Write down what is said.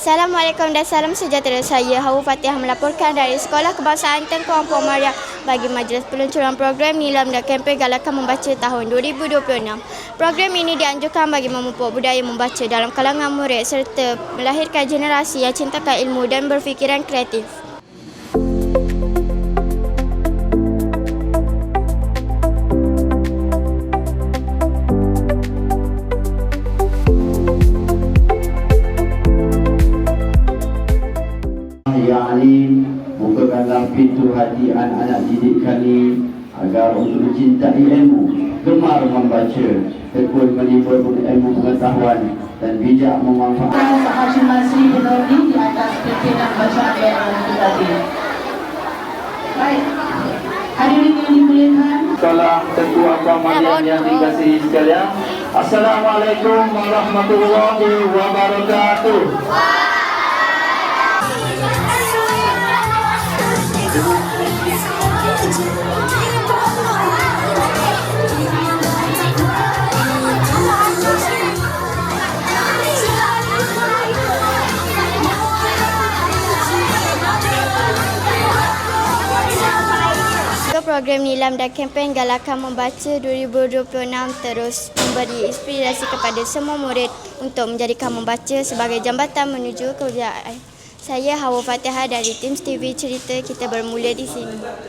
Assalamualaikum dan salam sejahtera. Saya Hawa Fatihah melaporkan dari Sekolah Kebangsaan Tengku Ampuan Maryam bagi majlis peluncuran program Nilam dan kempen Galakan Membaca tahun 2026. Program ini dianjurkan bagi memupuk budaya membaca dalam kalangan murid serta melahirkan generasi yang cintakan ilmu dan berfikiran kreatif. Ya Alim, bukakanlah pintu hati anak-anak didik kami agar untuk mencintai ilmu, gemar membaca, tekun menimbulkan ilmu pengetahuan dan bijak memanfaatkan. Pak Hashim Masri Nurdi di atas pimpinan bacaan yang tadi. Baik, hadirin yang dimuliakan. Sekolah Tengku Ampuan Maryam yang dikasihi sekalian, Assalamualaikum warahmatullahi wabarakatuh. Program Nilam dan kempen Galakan Membaca 2026 terus memberi inspirasi kepada semua murid untuk menjadikan membaca sebagai jambatan menuju kejayaan. Saya Hawa Fatihah dari tim TV Cerita Kita Bermula di Sini.